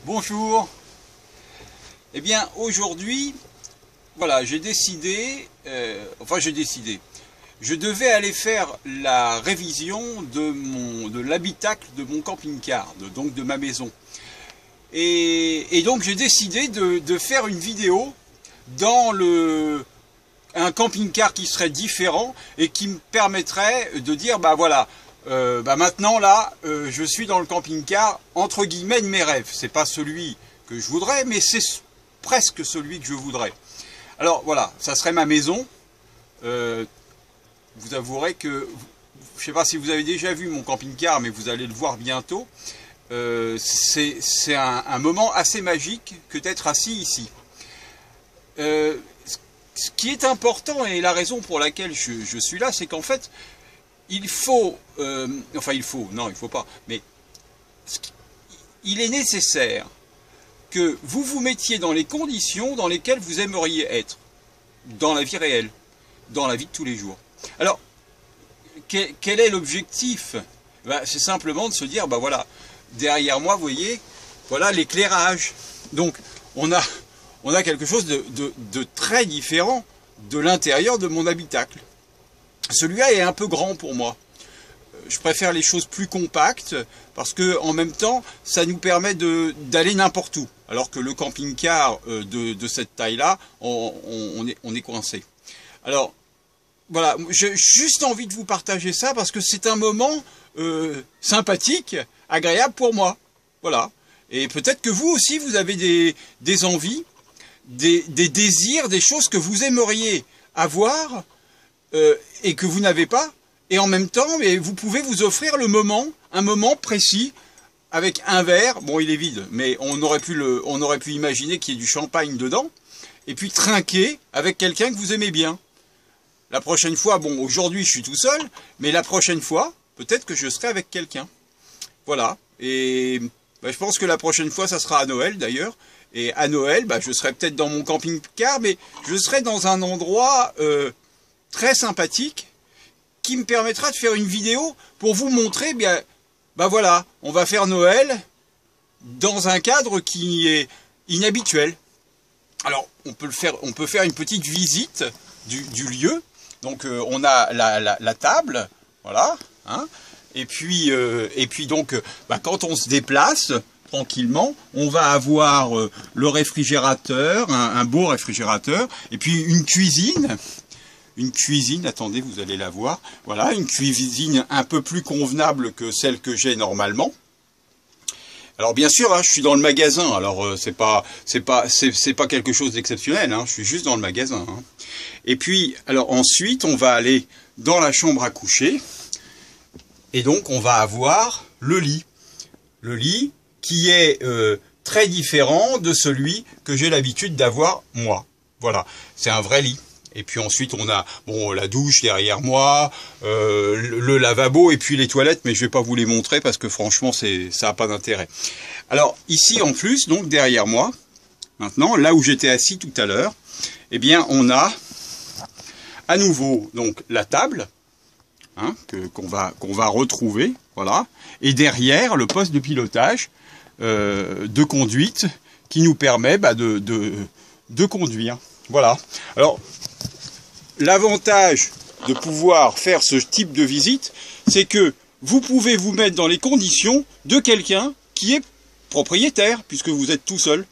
Bonjour. Eh bien aujourd'hui, voilà, j'ai décidé, je devais aller faire la révision de l'habitacle de mon camping-car, donc de ma maison. Et donc j'ai décidé de faire une vidéo dans un camping-car qui serait différent et qui me permettrait de dire, bah voilà, maintenant là, je suis dans le camping-car entre guillemets de mes rêves. C'est pas celui que je voudrais, mais c'est presque celui que je voudrais. Alors voilà, ça serait ma maison. Vous avouerez que, je sais pas si vous avez déjà vu mon camping-car, mais vous allez le voir bientôt. C'est un moment assez magique que d'être assis ici. Ce qui est important et la raison pour laquelle je suis là, c'est qu'en fait, il faut, non, il faut pas, mais il est nécessaire que vous vous mettiez dans les conditions dans lesquelles vous aimeriez être, dans la vie réelle, dans la vie de tous les jours. Alors, quel est l'objectif? C'est simplement de se dire, voilà, derrière moi, vous voyez, voilà l'éclairage. Donc, on a quelque chose de très différent de l'intérieur de mon habitacle. Celui-là est un peu grand pour moi. Je préfère les choses plus compactes parce que en même temps, ça nous permet d'aller n'importe où. Alors que le camping-car de cette taille-là, on est coincé. Alors, voilà, j'ai juste envie de vous partager ça parce que c'est un moment sympathique, agréable pour moi. Voilà. Et peut-être que vous aussi, vous avez des envies, des désirs, des choses que vous aimeriez avoir et que vous n'avez pas. Et en même temps, mais vous pouvez vous offrir un moment précis, avec un verre. Bon, il est vide, mais on aurait pu imaginer qu'il y ait du champagne dedans, et puis trinquer avec quelqu'un que vous aimez bien. La prochaine fois, bon, aujourd'hui je suis tout seul, mais la prochaine fois, peut-être que je serai avec quelqu'un. Voilà. Et je pense que la prochaine fois, ça sera à Noël d'ailleurs. Et à Noël, je serai peut-être dans mon camping-car, mais je serai dans un endroit très sympathique, qui me permettra de faire une vidéo pour vous montrer, voilà, on va faire Noël dans un cadre qui est inhabituel. Alors, on peut faire une petite visite du lieu. Donc, on a la table, voilà, hein, et puis donc, quand on se déplace tranquillement, on va avoir le réfrigérateur, un beau réfrigérateur, et puis une cuisine. Une cuisine, attendez, vous allez la voir. Voilà, une cuisine un peu plus convenable que celle que j'ai normalement. Alors bien sûr, hein, je suis dans le magasin. Alors c'est pas quelque chose d'exceptionnel. Hein, je suis juste dans le magasin. Hein. Et puis, alors ensuite, on va aller dans la chambre à coucher. Et donc, on va avoir le lit. Le lit qui est très différent de celui que j'ai l'habitude d'avoir moi. Voilà, c'est un vrai lit. Et puis ensuite, on a la douche derrière moi, le lavabo et puis les toilettes, mais je vais pas vous les montrer parce que franchement, ça n'a pas d'intérêt. Alors ici, en plus, donc derrière moi, maintenant, là où j'étais assis tout à l'heure, eh bien, on a à nouveau donc la table hein, qu'on va retrouver, voilà, et derrière le poste de pilotage de conduite qui nous permet de conduire. Voilà. Alors, l'avantage de pouvoir faire ce type de visite, c'est que vous pouvez vous mettre dans les conditions de quelqu'un qui est propriétaire, puisque vous êtes tout seul.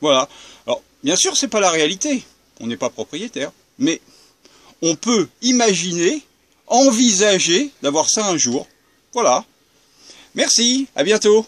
Voilà. Alors, bien sûr, c'est pas la réalité. On n'est pas propriétaire. Mais on peut imaginer, envisager d'avoir ça un jour. Voilà. Merci. À bientôt.